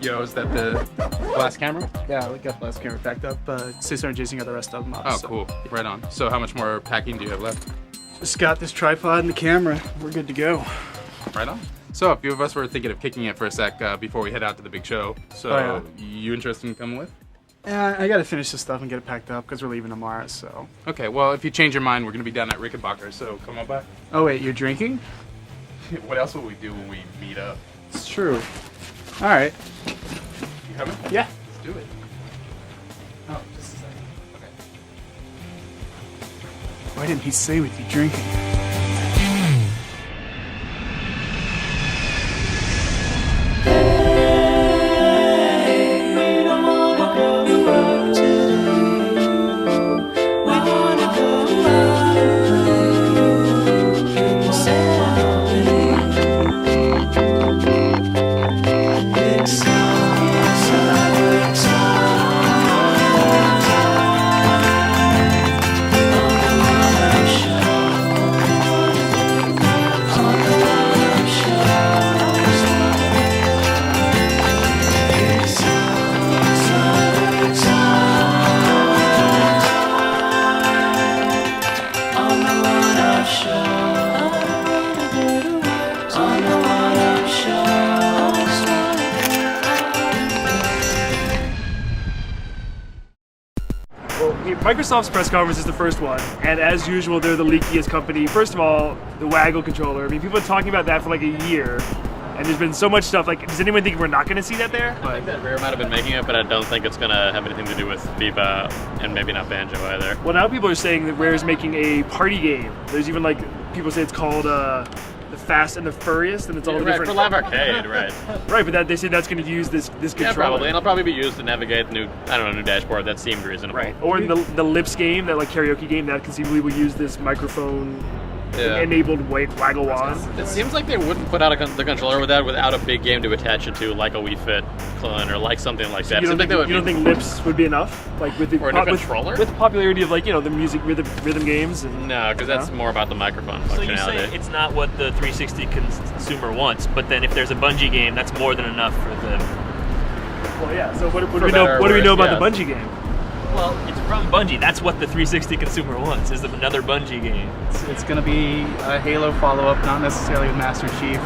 Yo, is that the glass camera? Yeah, we got the last camera packed up. Cesar and Jason got the rest of them up. Oh, so. cool. Right on. So how much more packing do you have left? Just got this tripod and the camera. We're good to go. Right on. So a few of us were thinking of kicking it for a sec before we head out to the big show. So you interested in coming with? Yeah, I gotta finish this stuff and get it packed up because we're leaving tomorrow, so. Okay, well, if you change your mind, we're going to be down at Rickenbacker, so come on by. Oh, wait, you're drinking? What else will we do when we meet up? It's true. All right. You coming? Yeah. Let's do it. Oh, just a second. Okay. Why didn't he say with you drinking? Microsoft's press conference is the first one, and as usual, they're the leakiest company. First of all, the Waggle controller. I mean, people have been talking about that for like a year, and there's been so much stuff. Like, does anyone think we're not going to see that there? I think that Rare might have been making it, but I don't think it's going to have anything to do with FIFA, and maybe not Banjo either. Well, now people are saying that Rare is making a party game. There's even like, people say it's called the Fast and the Furriest, and it's all the different... for Live Arcade, right. Right, but that, they say that's going to use this controller. Yeah, probably, and it'll probably be used to navigate new dashboard. That seemed reasonable. Right, or in the Lips game, that like karaoke game, that conceivably will use this microphone enabled waggle wand. It seems like they wouldn't put out the controller with that without a big game to attach it to, like a Wii Fit clone or like something like that. You don't think Lips would be enough? Like with the controller? With the popularity of like, you know, the music rhythm games? And, no, because that's more about the microphone functionality. So you say it's not what the 360 consumer wants, but then if there's a Bungie game, that's more than enough for them. Well, yeah. So what do we know about the Bungie game? Well, it's from Bungie. That's what the 360 consumer wants, is another Bungie game. It's going to be a Halo follow-up, not necessarily with Master Chief.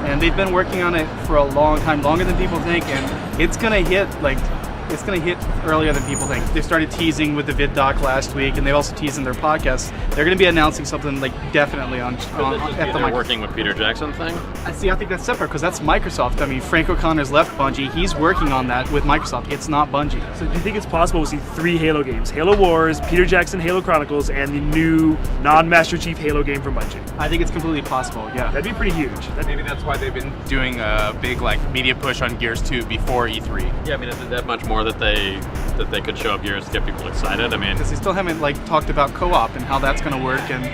And they've been working on it for a long time, longer than people think, and it's going to hit earlier than people think. They started teasing with the VidDoc last week, and they also teased in their podcast. They're going to be announcing something like definitely at the working with Peter Jackson thing. I think that's separate because that's Microsoft. I mean, Frank O'Connor's left Bungie. He's working on that with Microsoft. It's not Bungie. So do you think it's possible we'll see 3 Halo games? Halo Wars, Peter Jackson Halo Chronicles, and the new non-Master Chief Halo game from Bungie? I think it's completely possible, yeah. That'd be pretty huge. Maybe that's why they've been doing a big like media push on Gears 2 before E3. Yeah, I mean, is that much more that they could show up Gears to get people excited? I mean, because they still haven't talked about co-op and how that's going to work, and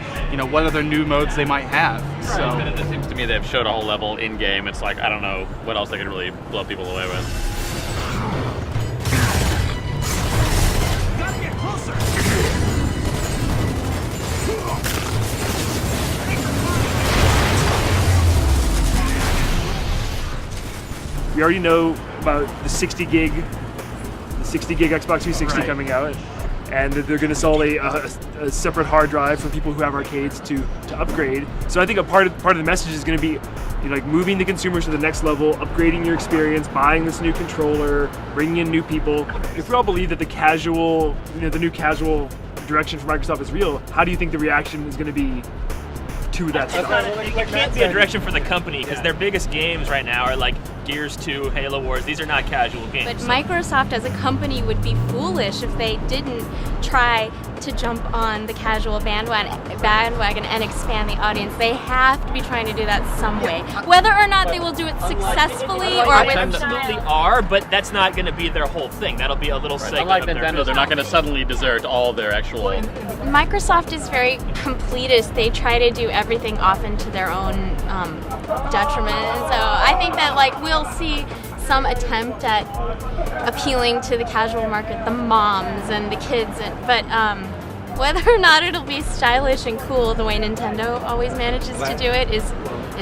what other new modes they might have. Right. So And it seems to me they've showed a whole level in game. It's like I don't know what else they could really blow people away with. Gotta get closer. We already know about the 60 gig Xbox 360 coming out, and that they're going to sell a separate hard drive for people who have arcades to upgrade. So I think a part of the message is going to be, like moving the consumers to the next level, upgrading your experience, buying this new controller, bringing in new people. If we all believe that the new casual direction for Microsoft is real, how do you think the reaction is going to be to that stuff? It can't be a direction for the company because their biggest games right now are like Gears 2, Halo Wars. These are not casual games. But Microsoft as a company would be foolish if they didn't try to jump on the casual bandwagon and expand the audience. They have to be trying to do that some way. Whether or not they will do it successfully or with absolutely are, but that's not going to be their whole thing. That'll be a little segment Unlike of their Nintendo, they're not going to suddenly desert all their actual... Microsoft is very completist. They try to do everything often to their own detriment. So I think that we'll see some attempt at appealing to the casual market, the moms and the kids, but Whether or not it'll be stylish and cool the way Nintendo always manages to do it is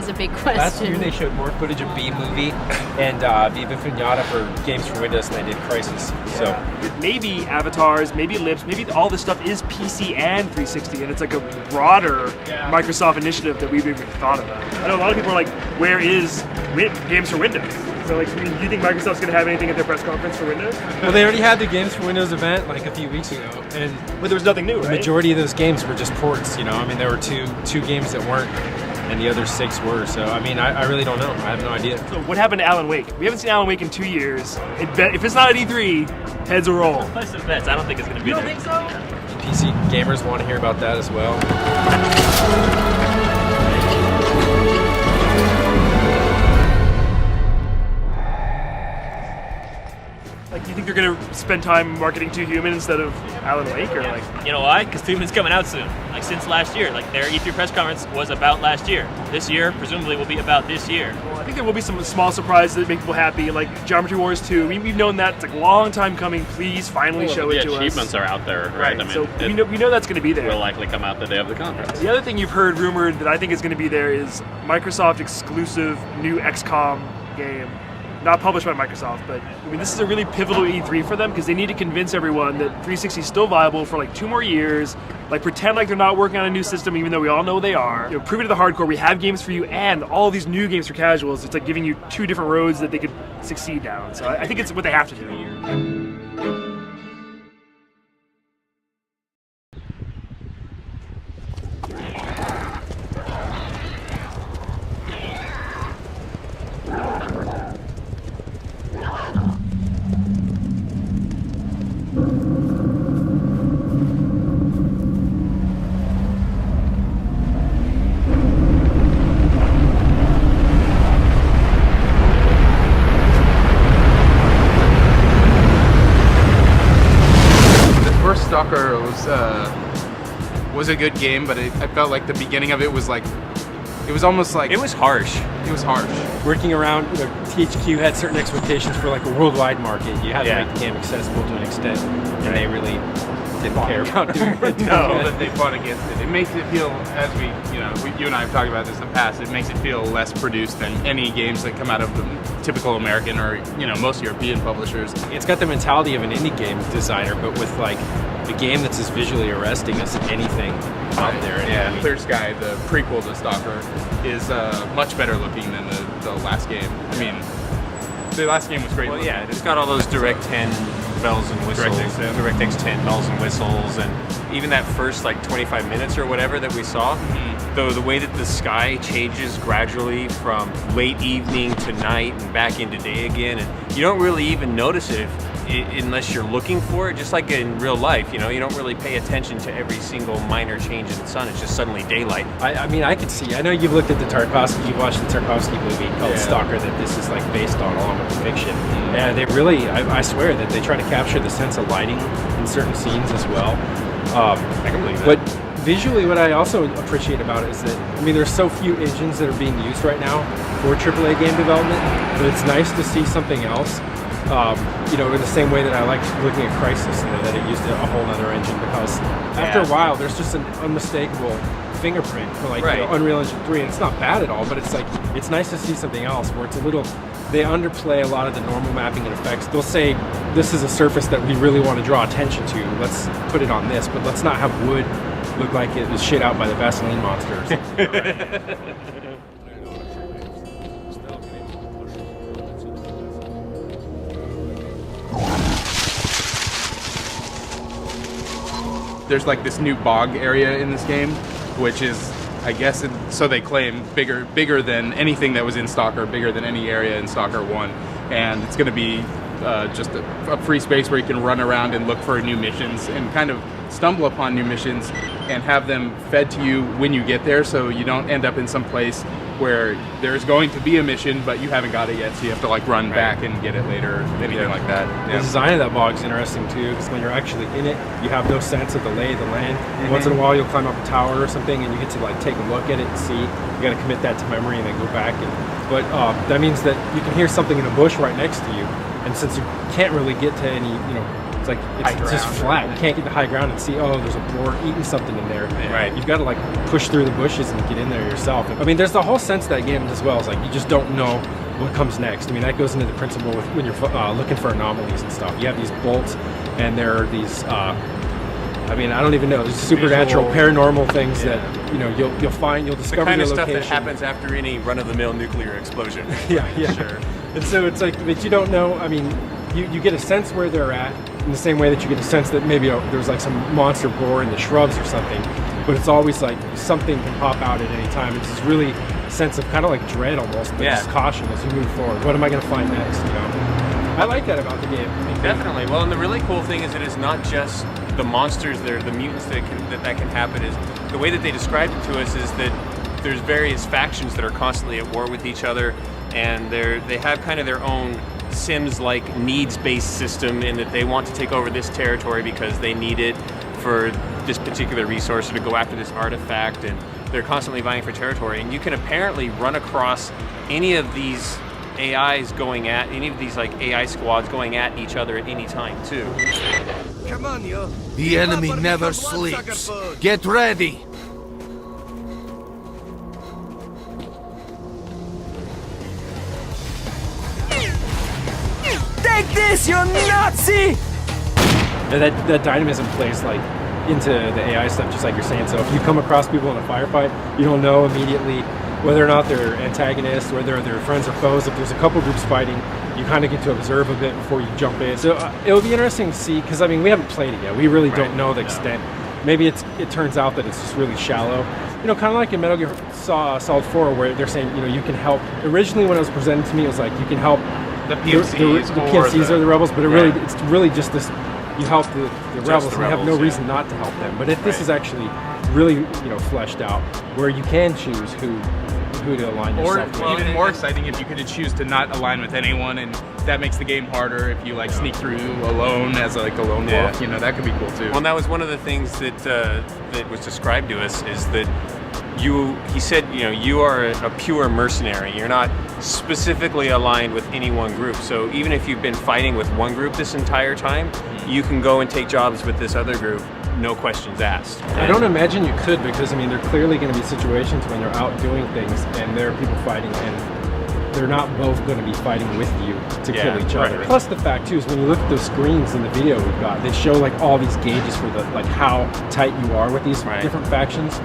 a big question. Last year they showed more footage of B-Movie and Viva Pinata for games for Windows than they did Crysis. So maybe avatars, maybe lips, maybe all this stuff is PC and 360, and it's like a broader Microsoft initiative that we've even thought about. I know a lot of people are like, where is games for Windows? So like, do you think Microsoft's going to have anything at their press conference for Windows? well, they already had the Games for Windows event like a few weeks ago, and But there was nothing new, the right? majority of those games were just ports. You know, I mean, there were two games that weren't, and the other 6 were. So I mean, I really don't know. I have no idea. So what happened to Alan Wake? We haven't seen Alan Wake in 2 years. If it's not at E3, heads will roll. Place of bets. I don't think it's going to be You there. don't think so? PC gamers want to hear about that as well. Like, do you think they're gonna spend time marketing Too Human instead of Alan Wake, or like? You know why? Because Tuman's coming out soon. Like since last year. Like their E3 press conference was about last year. This year, presumably, will be about this year. Well, I think there will be some small surprises that make people happy, like Geometry Wars 2. We've known that it's like a long time coming. Please finally show it to The us. achievements are out there, right? I mean, so it we know that's going to be there. will likely come out the day of the conference. The other thing you've heard rumored that I think is going to be there is Microsoft exclusive new XCOM game. Not published by Microsoft, but I mean, this is a really pivotal E3 for them because they need to convince everyone that 360 is still viable for like 2 more years. Like, pretend like they're not working on a new system, even though we all know they are. You know, prove it to the hardcore. We have games for you and all these new games for casuals. It's like giving you 2 different roads that they could succeed down. So I think it's what they have to do. Stalker was a good game, but I felt like the beginning of it was like, it was almost like It was harsh. It was harsh. Working around, you know, THQ had certain expectations for like a worldwide market. You had to Yeah. make the game accessible to an extent, and they really didn't care about doing it. No, that they fought against it. It makes it feel, as you and I have talked about this in the past, it makes it feel less produced than any games that come out of the typical American or, most European publishers. It's got the mentality of an indie game designer, but with like the game that's as visually arresting as anything out there. And, I mean, Clear Sky, the prequel to Stalker, is much better looking than the last game. I mean, the last game was great. Well, looking. yeah, it's got all those DirectX 10 bells and whistles, DirectX 10. DirectX 10 bells and whistles, and even that first like 25 minutes or whatever that we saw, though the way that the sky changes gradually from late evening to night and back into day again, and you don't really even notice it unless you're looking for it, just like in real life, you don't really pay attention to every single minor change in the sun. It's just suddenly daylight. I mean, I could see. I know you've looked at the Tarkovsky, you've watched the Tarkovsky movie called Stalker that this is like based on, along with the fiction. And they really, I swear that they try to capture the sense of lighting in certain scenes as well. I can believe that. But visually, what I also appreciate about it is that, I mean, there's so few engines that are being used right now for AAA game development, but it's nice to see something else. In the same way that I like looking at Crysis, that it used a whole other engine, because after a while there's just an unmistakable fingerprint for Unreal Engine 3, and it's not bad at all, but it's like, it's nice to see something else where it's a little, they underplay a lot of the normal mapping and effects. They'll say, this is a surface that we really want to draw attention to, let's put it on this, but let's not have wood look like it was shit out by the Vaseline monster or something. Right? There's like this new bog area in this game, which is, I guess, so they claim, bigger than anything that was in Stalker, bigger than any area in Stalker 1. And it's going to be just a free space where you can run around and look for new missions and kind of stumble upon new missions and have them fed to you when you get there, so you don't end up in some place where there's going to be a mission but you haven't got it yet, so you have to like run back and get it later, anything like that. The design of that bog is interesting too, because when you're actually in it, you have no sense of the lay of the land. Once in a while you'll climb up a tower or something and you get to like take a look at it and see. You got to commit that to memory and then go back. But that means that you can hear something in a bush right next to you, and since you can't really get to any it's like it's just flat. You can't get the high ground and see, oh, there's a boar eating something in there. Right. You've got to like push through the bushes and get in there yourself. I mean, there's the whole sense of that game as well. It's like you just don't know what comes next. I mean, that goes into the principle with when you're looking for anomalies and stuff. You have these bolts, and there are these. I mean, I don't even know. There's supernatural, paranormal things that you'll find. You'll discover the kind your of stuff location. that happens after any run-of-the-mill nuclear explosion. Yeah. Sure. And so it's like that you don't know. I mean, you get a sense where they're at in the same way that you get a sense that maybe there's like some monster boar in the shrubs or something. But it's always like something can pop out at any time. It's this really sense of kind of like dread almost, but just caution as you move forward. What am I going to find next? I like that about the game. Definitely. Well, and the really cool thing is that it's not just the monsters, the mutants that can happen. Is the way that they described it to us is that there's various factions that are constantly at war with each other, and they have kind of their own Sims-like needs-based system in that they want to take over this territory because they need it for this particular resource or to go after this artifact, and they're constantly vying for territory. And you can apparently run across any of these AIs going at any of these like AI squads going at each other at any time too. Come on, yo. The enemy never sleeps. Get ready. Take this, you Nazi! That dynamism plays like into the AI stuff, just like you're saying. So if you come across people in a firefight, you don't know immediately whether or not they're antagonists, whether they're friends or foes. If there's a couple groups fighting, you kind of get to observe a bit before you jump in. So it'll be interesting to see, because I mean, we haven't played it yet. We really don't know the extent. Maybe it turns out that it's just really shallow. Kind of like in Metal Gear Solid 4, where they're saying, you can help. Originally, when it was presented to me, it was like you can help the PMCs. The PMCs are the rebels, but it's really just this. You help the rebels, and you have no reason not to help them. But if this is actually really fleshed out, where you can choose who to align yourself with. Or even more exciting if you could choose to not align with anyone, and that makes the game harder if you sneak through alone as a lone wolf. That could be cool too. Well, and that was one of the things that was described to us is that he said, you are a pure mercenary. You're not specifically aligned with any one group. So even if you've been fighting with one group this entire time, you can go and take jobs with this other group, no questions asked. I don't imagine you could, because I mean, there are clearly going to be situations when they're out doing things and there are people fighting, and they're not both going to be fighting with you to kill each other. Right. Plus the fact too is when you look at those screens in the video we've got, they show all these gauges for the how tight you are with these different factions.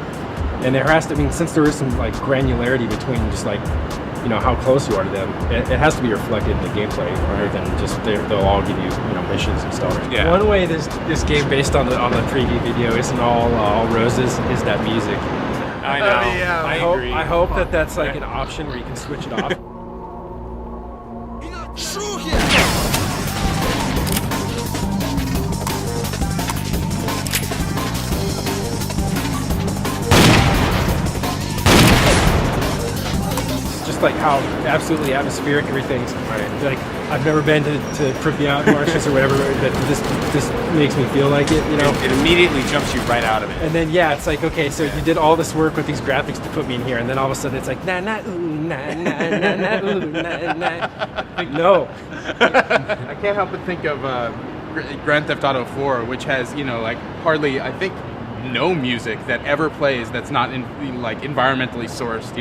And there has to be, since there is some granularity between just how close you are to them, it has to be reflected in the gameplay rather than just they'll all give you missions and stuff. Yeah. One way this game, based on the preview video, isn't all roses, is that music. I know. I agree. I hope that's an option where you can switch it off. How absolutely atmospheric everything's. I've never been to Pripyat marshes or whatever, but this makes me feel like it. It immediately jumps you right out of it. And then it's okay, so you did all this work with these graphics to put me in here, and then all of a sudden it's na na ooh na na na na ooh na na. No. I can't help but think of Grand Theft Auto 4, which has hardly, I think, no music that ever plays that's not environmentally sourced.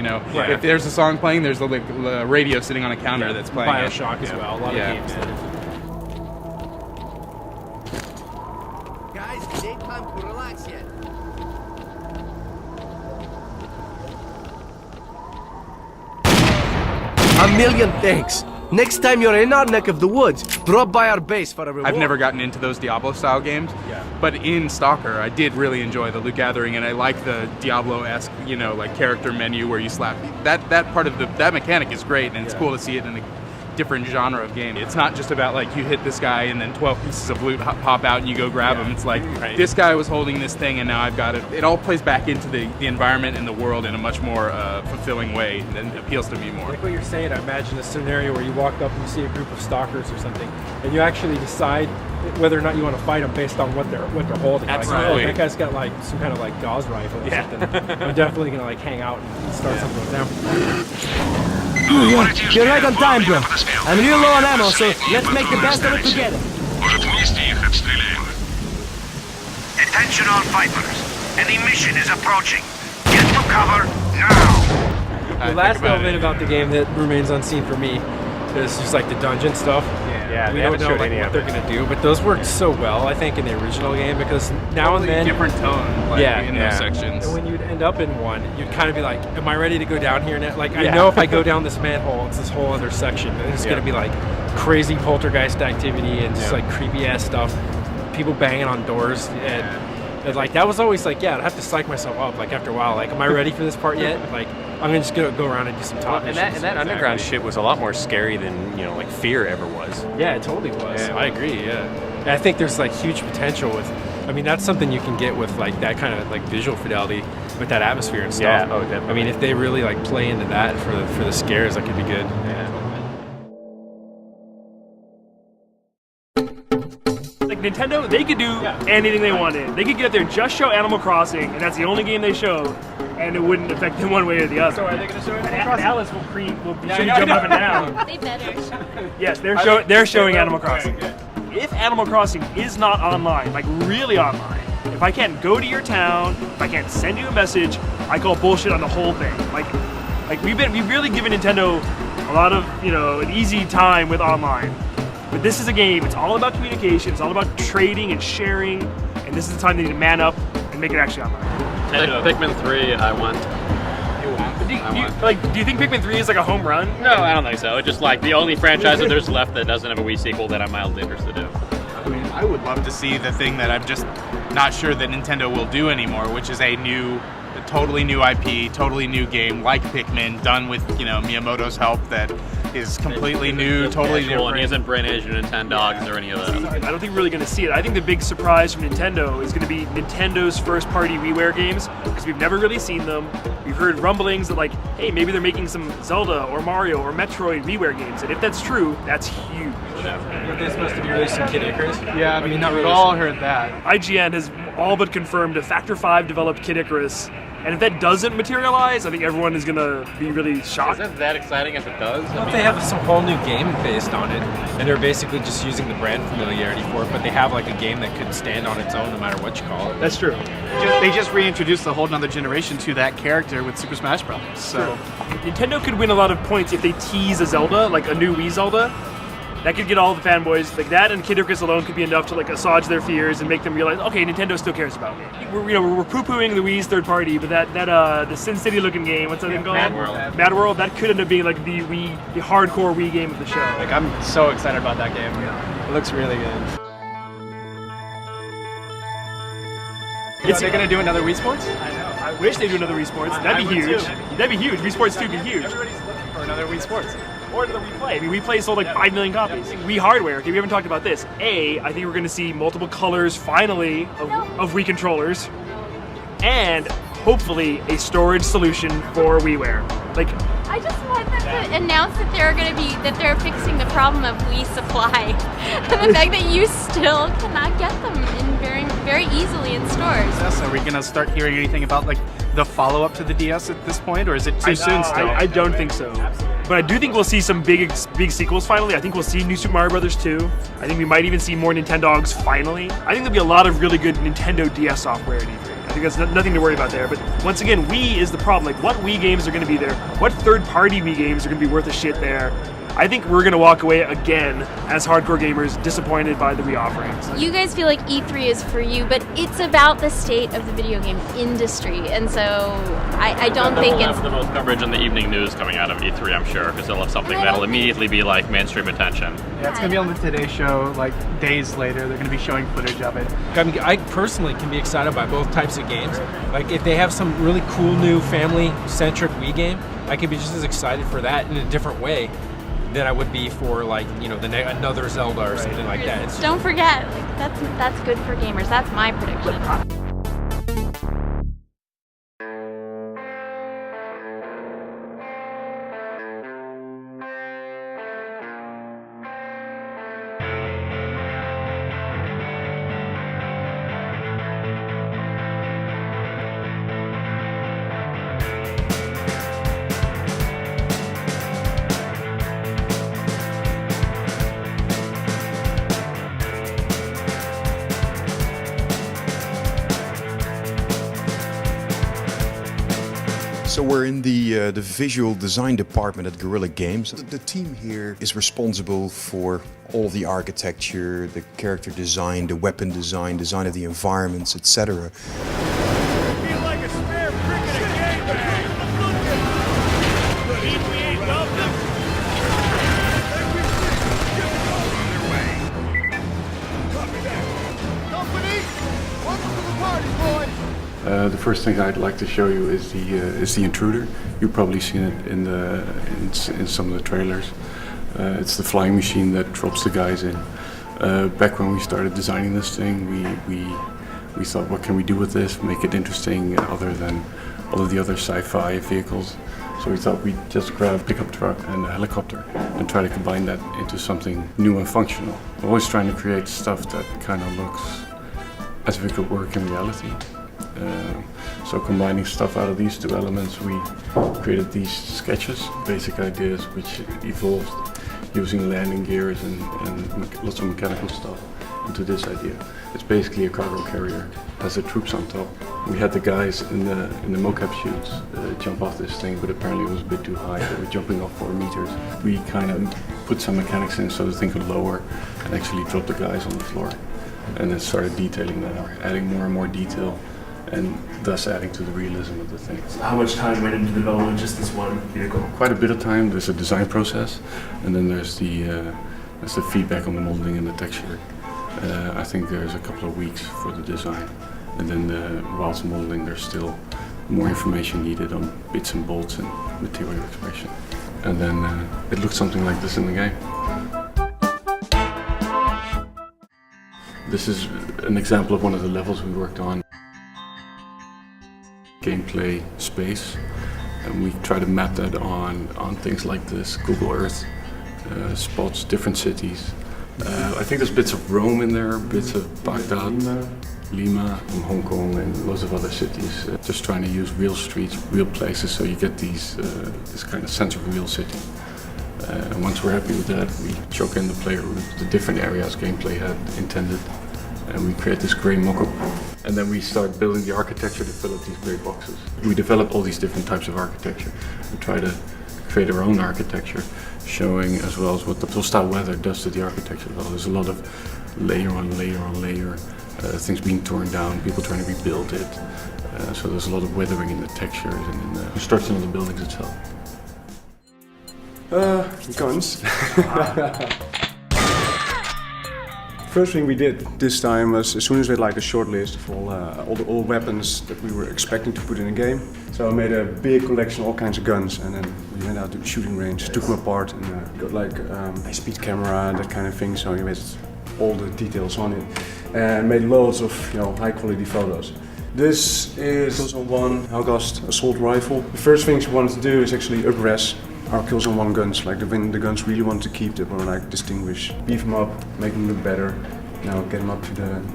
If there's a song playing, there's a radio sitting on a counter that's playing. Bioshock as well. A lot of games. Guys, it ain't time to relax yet. A million thanks. Next time you're in our neck of the woods, drop by our base for a reward. I've never gotten into those Diablo-style games, but in Stalker, I did really enjoy the loot gathering, and I like the Diablo-esque, character menu where you slap. That part of that mechanic is great, and it's cool to see it in a different genre of game. It's not just about you hit this guy and then 12 pieces of loot pop out and you go grab them. It's this guy was holding this thing and now I've got it. It all plays back into the environment and the world in a much more fulfilling way and appeals to me more. Like what you're saying, I imagine a scenario where you walk up and you see a group of stalkers or something, and you actually decide whether or not you want to fight them based on what they're holding. Absolutely. That guy's got some kind of Gauss rifle or something. I'm definitely gonna hang out and start something with them. You're right on time, bro. I'm real low on ammo, so let's make the best of it together. отстреляем. Attention all fighters. An emission is approaching. Get to cover now. The last element about the game that remains unseen for me is just like the dungeon stuff. Yeah, We they don't haven't know showed like, any what of they're it. going to do, but those worked so well, I think, in the original game because now and then. different tone, like, Yeah. in Yeah. those sections. And when you'd end up in one, you'd kind of be like, am I ready to go down here now? Like, I know if I go down this manhole, it's this whole other section, and it's going to be like crazy poltergeist activity and just like creepy ass stuff, people banging on doors, and like that was always like, I'd have to psych myself up. Like after a while, like, am I ready for this part yet? Like, I'm just gonna go around and do some top And missions. that underground shit was a lot more scary than like Fear ever was. Yeah, it totally was. Yeah. I agree. Yeah, and I think there's like huge potential with. I mean, that's something you can get with like that kind of like visual fidelity with that atmosphere and stuff. Yeah, oh, definitely. I mean, if they really like play into that for the scares, that could be good. Like Nintendo, they could do anything they wanted. They could get up there and just show Animal Crossing, and that's the only game they show, and it wouldn't affect them one way or the other. So are they going to show Animal Crossing? Alice will be jumping up and down. They better. Yes, they're showing Animal Crossing. If Animal Crossing is not online, like really online, if I can't go to your town, if I can't send you a message, I call bullshit on the whole thing. Like we've really given Nintendo a lot of an easy time with online. But this is a game, it's all about communication, it's all about trading and sharing, and this is the time they need to man up and make it actually online. Pikmin 3, I want. Do you think Pikmin 3 is like a home run? No, I don't think so. It's just like the only franchise that there's left that doesn't have a Wii sequel that I'm mildly interested in. I mean, I would love to see the thing that I'm just not sure that Nintendo will do anymore, which is a totally new IP, totally new game like Pikmin, done with Miyamoto's help. That is completely new, totally different. And he isn't brain age or Nintendogs or any of that. I don't think we're really going to see it. I think the big surprise from Nintendo is going to be Nintendo's first-party WiiWare games, because we've never really seen them. We've heard rumblings that like, hey, maybe they're making some Zelda or Mario or Metroid WiiWare games, and if that's true, that's huge. Were they supposed to be releasing Kid Icarus? Yeah, I mean, we've all heard that. IGN has all but confirmed a Factor 5 developed Kid Icarus, and if that doesn't materialize, I think everyone is going to be really shocked. Isn't that exciting if it does? Well, they have some whole new game based on it, and they're basically just using the brand familiarity for it, but they have like a game that could stand on its own no matter what you call it. That's true. They just reintroduced a whole nother generation to that character with Super Smash Bros. So Nintendo could win a lot of points if they tease a Zelda, like a new Wii Zelda. That could get all the fanboys, like that and Kid Icarus alone could be enough to like assuage their fears and make them realize, okay, Nintendo still cares about me. We're poo-pooing the Wii's third party, but the Sin City looking game, what's that thing called? Mad World. Mad World, that could end up being like the hardcore Wii game of the show. like, I'm so excited about that game. It looks really good. Are they going to do another Wii Sports? I know. I wish they'd do another Wii Sports. That'd be huge. That'd be huge. Wii Sports 2 would be huge. Everybody's looking for another Wii Sports. Or another Wii Play. I mean, Wii Play sold like 5 million copies. Wii hardware. Okay, we haven't talked about this. I think we're going to see multiple colors, finally, of Wii controllers, and hopefully a storage solution for WiiWare. Like, I just want them to announce that they're fixing the problem of Wii supply. The fact that you still cannot get them in very easily in stores. So are we going to start hearing anything about like the follow-up to the DS at this point, or is it too soon still? I don't think so. But I do think we'll see some big sequels finally. I think we'll see New Super Mario Bros. 2. I think we might even see more Nintendogs finally. I think there'll be a lot of really good Nintendo DS software at E3. I think that's nothing to worry about there. But once again, Wii is the problem. Like, what Wii games are going to be there? What third-party Wii games are going to be worth a shit there? I think we're going to walk away again as hardcore gamers disappointed by the Wii offerings. You guys feel like E3 is for you, but it's about the state of the video game industry, and so I don't think They'll it's... have the most coverage in the evening news coming out of E3, I'm sure, because they'll have something that'll immediately be like mainstream attention. Yeah, it's going to be on the Today Show like days later. They're going to be showing footage of it. I mean, I personally can be excited by both types of games. Like, if they have some really cool new family-centric Wii game, I could be just as excited for that in a different way than I would be for, like, another Zelda or something like that. Don't forget, like, that's good for gamers. That's my prediction. So we're in the visual design department at Guerrilla Games. The team here is responsible for all of the architecture, the character design, the weapon design, design of the environments, etc. The first thing I'd like to show you is the intruder. You've probably seen it in some of the trailers. It's the flying machine that drops the guys in. Back when we started designing this thing, we thought, what can we do with this? Make it interesting other than all of the other sci-fi vehicles. So we thought we'd just grab a pickup truck and a helicopter and try to combine that into something new and functional. We're always trying to create stuff that kind of looks as if it could work in reality. So combining stuff out of these two elements, we created these sketches, basic ideas, which evolved using landing gears and lots of mechanical stuff into this idea. It's basically a cargo carrier, has the troops on top. We had the guys in the mocap shoots jump off this thing, but apparently it was a bit too high. They were jumping off 4 meters. We kind of put some mechanics in so the thing could lower and actually drop the guys on the floor. And then started detailing that, adding more and more detail, and thus adding to the realism of the thing. How much time went into development of just this one vehicle? Quite a bit of time. There's a design process, and then there's the feedback on the molding and the texture. I think there's a couple of weeks for the design, and then whilst molding there's still more information needed on bits and bolts and material expression. And then it looks something like this in the game. This is an example of one of the levels we worked on. Gameplay space, and we try to map that on things like this, Google Earth, spots, different cities. I think there's bits of Rome in there, bits of Baghdad, Lima, and Hong Kong, and lots of other cities. Just trying to use real streets, real places, so you get this kind of sense of real city. And once we're happy with that, we choke in the player with the different areas gameplay had intended, and we create this grey mock-up. And then we start building the architecture to fill up these grey boxes. We develop all these different types of architecture. We try to create our own architecture, showing as well as what the hostile weather does to the architecture. Well, there's a lot of layer on layer on layer, things being torn down, people trying to rebuild it. So there's a lot of weathering in the textures and in the construction of the buildings itself. Guns. First thing we did this time was, as soon as we had like a short list of all the old weapons that we were expecting to put in a game, so I made a big collection of all kinds of guns, and then we went out to the shooting range, took them apart, and got like high-speed camera, that kind of thing. So we made all the details on it, and made loads of high-quality photos. This is Killzone 1 Haugost assault rifle. The first things we wanted to do is actually up-res our Killzone 1 guns, like the guns we really want to keep, that were like distinguished. Beef them up, make them look better, now get them up to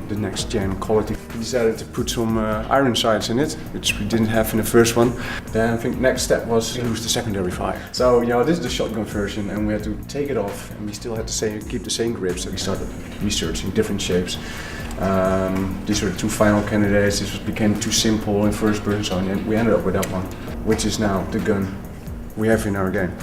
the next gen quality. We decided to put some iron sights in it, which we didn't have in the first one. Then I think next step was to use the secondary fire. So this is the shotgun version, and we had to take it off, and we still had to keep the same grips. So we started researching different shapes. These were the two final candidates. This became too simple in first person, so we ended up with that one, which is now the gun we have in our game.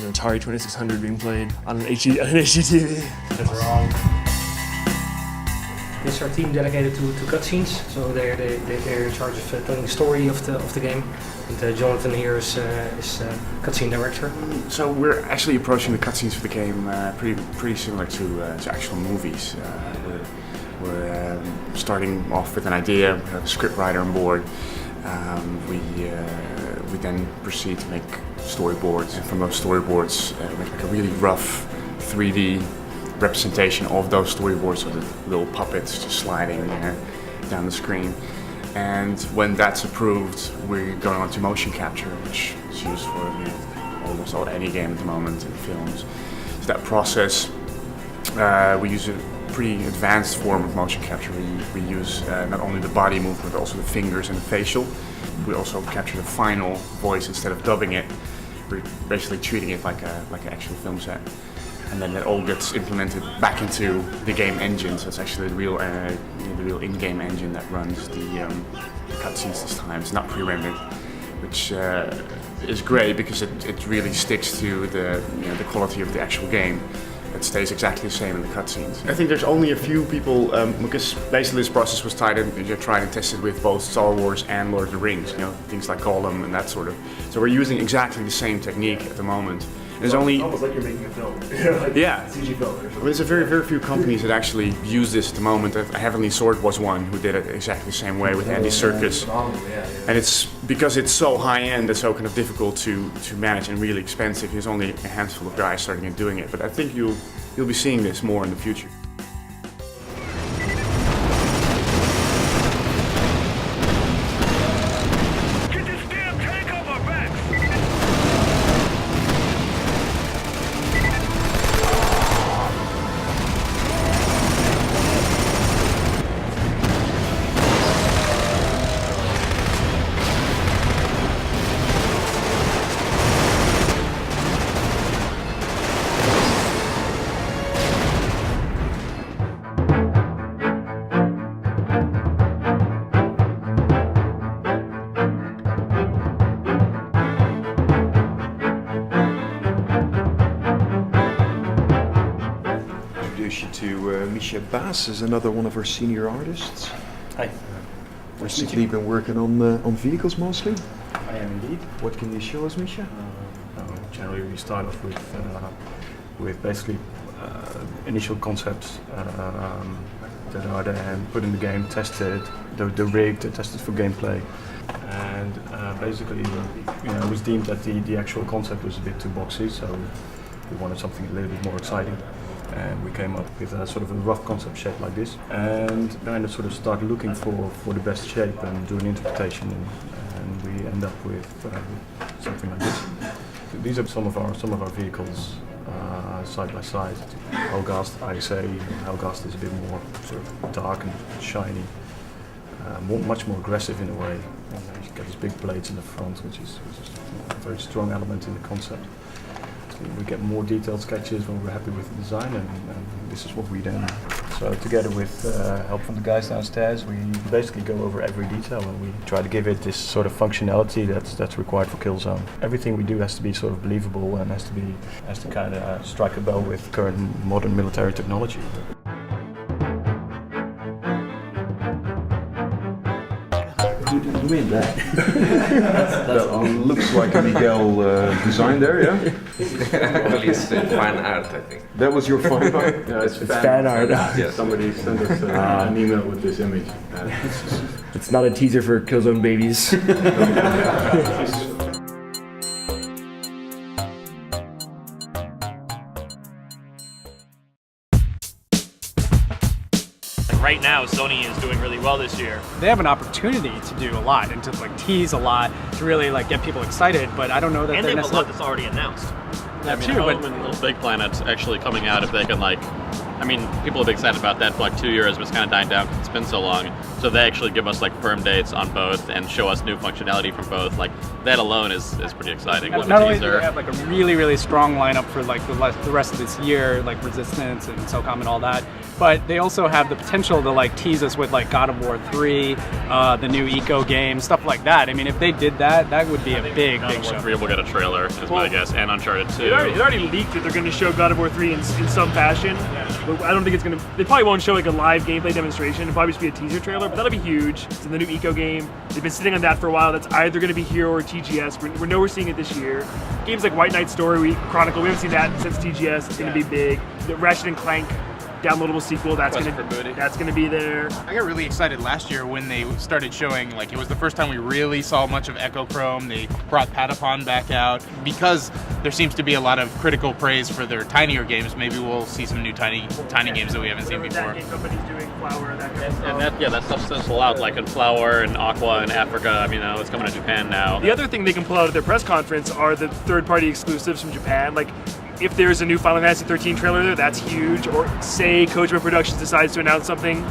Atari 2600 being played on an HDTV. That's wrong. This is our team dedicated to cutscenes, so they're in charge of telling the story of the game. And Jonathan here is cutscene director. So we're actually approaching the cutscenes for the game pretty similar to actual movies. We're starting off with an idea. We have a script writer on board. We then proceed to make storyboards, and from those storyboards we make a really rough 3D representation of those storyboards, so the little puppets just sliding down the screen. And when that's approved, we're going on to motion capture, which is used for almost any game at the moment in films. So that process, we use a pretty advanced form of motion capture. We use not only the body movement, but also the fingers and the facial. We also capture the final voice instead of dubbing it. We're basically treating it like an actual film set. And then that all gets implemented back into the game engine. So it's actually the real in-game engine that runs the cutscenes this time. It's not pre-rendered, which is great because it really sticks to the quality of the actual game. It stays exactly the same in the cutscenes. I think there's only a few people, because basically this process was tried and tested with both Star Wars and Lord of the Rings, things like Gollum and that sort of. So we're using exactly the same technique at the moment. There's only almost like you're making a film. Yeah. CG film. There's a very few companies that actually use this at the moment. Heavenly Sword was one who did it exactly the same way with Andy Serkis. And it's because it's so high end, it's so kind of difficult to manage and really expensive. There's only a handful of guys starting and doing it. But I think you'll be seeing this more in the future. Misha Baas is another one of our senior artists. Hi. Recently been working on vehicles mostly. I am indeed. What can you show us, Misha? Generally, we start off with basically initial concepts that are there and put in the game, tested, the rig, tested for gameplay, and basically, it was deemed that the actual concept was a bit too boxy, so we wanted something a little bit more exciting. And we came up with a sort of a rough concept shape like this, and kind of sort of start looking for the best shape and do an interpretation, and we end up with something like this. These are some of our vehicles side by side. Helghast ISA. Helghast is a bit more sort of dark and shiny, much more aggressive in a way. And you get these big blades in the front, which is a very strong element in the concept. We get more detailed sketches when we're happy with the design, and this is what we then. So together with help from the guys downstairs, we basically go over every detail and we try to give it this sort of functionality that's required for Killzone. Everything we do has to be sort of believable and has to kind of strike a bell with current modern military technology. Who made that? That looks like a Miguel design there, yeah? Well, it's fan art, I think. That was your fan art? Yeah, it's fan art. Yes. Somebody sent us an email with this image. It's not a teaser for Killzone babies. Right now, Sony is doing really well this year. They have an opportunity to do a lot and to tease a lot to really get people excited, but I don't know that and they have a lot that's already announced. Home and Little Big Planet's actually coming out if they can people have been excited about that for 2 years, but it's kind of dying down because it's been so long. So they actually give us firm dates on both and show us new functionality from both. That alone is pretty exciting. Not only do they have a really, really strong lineup for the rest of this year, Resistance and SOCOM and all that, but they also have the potential to tease us with God of War 3, the new Eco game, stuff like that. I mean, if they did that, that would be a big God of War show. 3 will get a trailer, is my guess, and Uncharted 2. It already leaked that they're going to show God of War 3 in some fashion. But I don't think it's going to. They probably won't show a live gameplay demonstration. It'll probably just be a teaser trailer, but that'll be huge. It's in the new Eco game. They've been sitting on that for a while. That's either going to be here or TGS. We know we're seeing it this year. Games like White Knight Story Chronicle, we haven't seen that since TGS. It's going to be big. The Ratchet and Clank downloadable sequel. That's gonna be there. I got really excited last year when they started showing, like, it was the first time we really saw much of Echochrome. They brought Patapon back out. Because there seems to be a lot of critical praise for their tinier games, maybe we'll see some new tiny games that we haven't seen before. That game company's doing Flower, that kind of stuff. And that stuff's still out, like in Flower and Aqua in Africa. I mean, it's coming to Japan now. The other thing they can pull out of their press conference are the third-party exclusives from Japan. Like, if there's a new Final Fantasy 13 trailer there, that's huge. Or say Kojima Productions decides to announce something,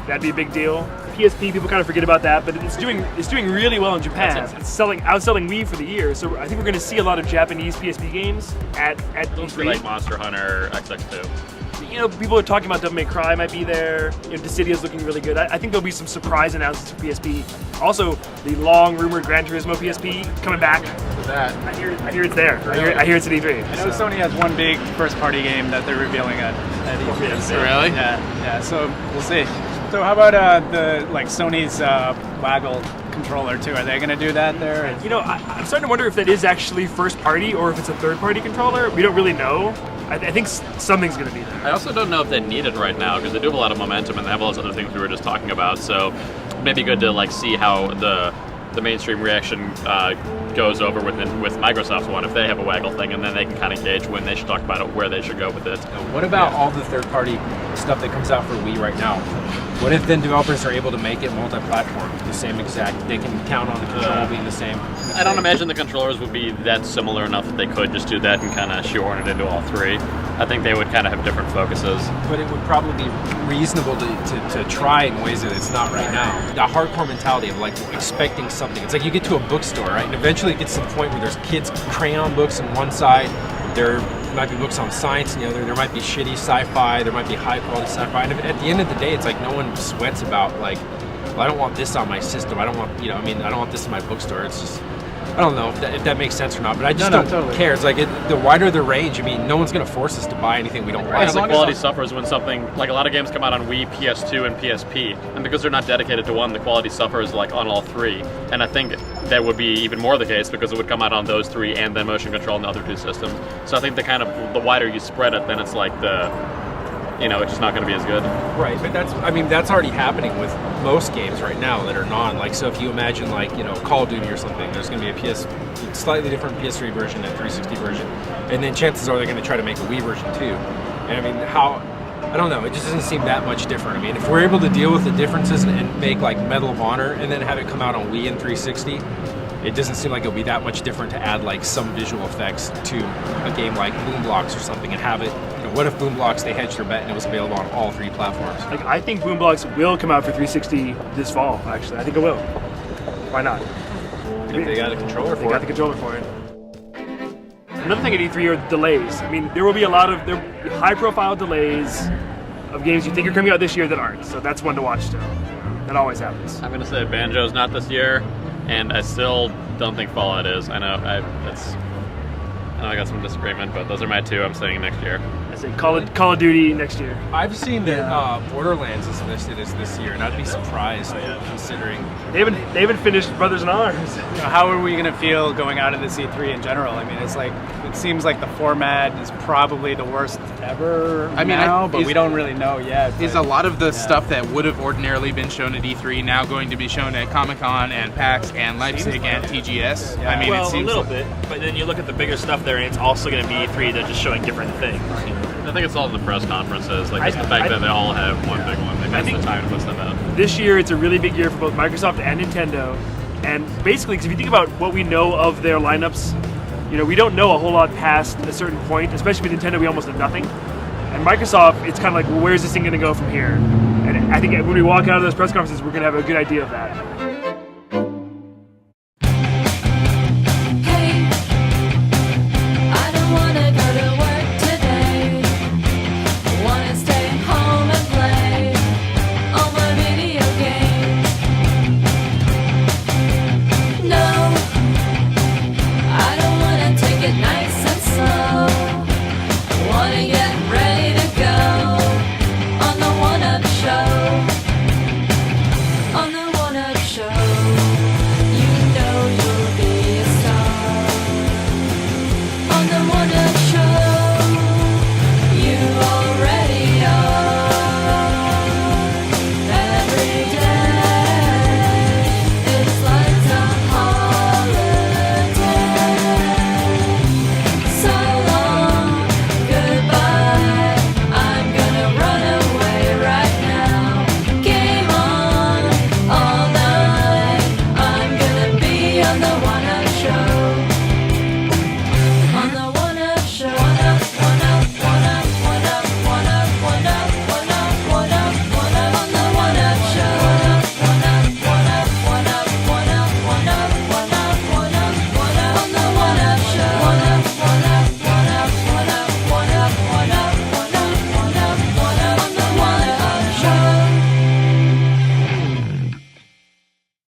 that'd be a big deal. PSP, people kind of forget about that, but it's doing really well in Japan. It's outselling Wii for the year, so I think we're going to see a lot of Japanese PSP games at E3. Like Monster Hunter XX2. You know, people are talking about Devil May Cry might be there. You know, Dissidia's looking really good. I think there'll be some surprise announcements for PSP. Also, the long-rumored Gran Turismo PSP coming back. That. I hear it's there. I hear it's at E3. I know Sony has one big first-party game that they're revealing at E3. So, really? Yeah. So we'll see. So how about Sony's Waggle controller too? Are they going to do that there? You know, I'm starting to wonder if that is actually first-party or if it's a third-party controller. We don't really know. I think something's going to be there. I also don't know if they need it right now because they do have a lot of momentum and they have all those other things we were just talking about. So maybe good to like see how the mainstream reaction goes over with Microsoft's one if they have a Waggle thing, and then they can kind of gauge when they should talk about it, where they should go with it. What about all the third-party stuff that comes out for Wii right now? What if then developers are able to make it multi-platform, the same exact? They can count on the controller being the same. I don't imagine the controllers would be that similar enough that they could just do that and kind of shoehorn it into all three. I think they would kind of have different focuses. But it would probably be reasonable to try in ways that it's not right now. The hardcore mentality of like expecting something. It's like you get to a bookstore, right? And eventually it gets to the point where there's kids' crayon books on one side, there might be books on science on the other, there might be shitty sci-fi, there might be high quality sci-fi. And at the end of the day, it's like no one sweats about like, well, I don't want this on my system. I don't want, I don't want this in my bookstore. It's just, I don't know if that makes sense or not, but I just don't care. It's like the wider the range, no one's going to force us to buy anything we don't like. The quality suffers when something, like a lot of games come out on Wii, PS2, and PSP, and because they're not dedicated to one, the quality suffers like on all three. And I think that would be even more the case because it would come out on those three and then motion control on the other two systems. So I think the wider you spread it, then it's like it's just not going to be as good. Right, but that's already happening with most games right now that are non. Like, so if you imagine Call of Duty or something, there's going to be a slightly different PS3 version and 360 version, and then chances are they're going to try to make a Wii version too. And I don't know, it just doesn't seem that much different. If we're able to deal with the differences and make like Medal of Honor and then have it come out on Wii and 360, it doesn't seem like it'll be that much different to add like some visual effects to a game like Boom Blocks or something and have it. What if Boom Blocks, they hedged their bet and it was available on all three platforms? Like, I think Boom Blocks will come out for 360 this fall, actually. I think it will. Why not? If they got a controller for it. They got the controller for it. Another thing at E3 are delays. There will be a lot of high-profile delays of games you think are coming out this year that aren't. So that's one to watch too. That always happens. I'm going to say Banjo's not this year, and I still don't think Fallout is. I know I got some disagreement, but those are my two. I'm saying next year. I say Call of Duty next year. I've seen that Borderlands is listed as this year, and I'd be surprised considering they haven't finished Brothers in Arms. How are we going to feel going out of this E3 in general? It's like it seems like the format is probably the worst ever but we don't really know yet. Is a lot of the stuff that would have ordinarily been shown at E3 now going to be shown at Comic-Con and PAX and Leipzig and TGS? Yeah. It seems a little bit, but then you look at the bigger stuff there, and it's also going to be E3. They're just showing different things. I think it's all in the press conferences, like just the fact that they all have one big one. They miss the time to put stuff out. This year, it's a really big year for both Microsoft and Nintendo, and basically, because if you think about what we know of their lineups, we don't know a whole lot past a certain point. Especially with Nintendo, we almost know nothing. And Microsoft, it's kind of like, well, where's this thing going to go from here? And I think when we walk out of those press conferences, we're going to have a good idea of that.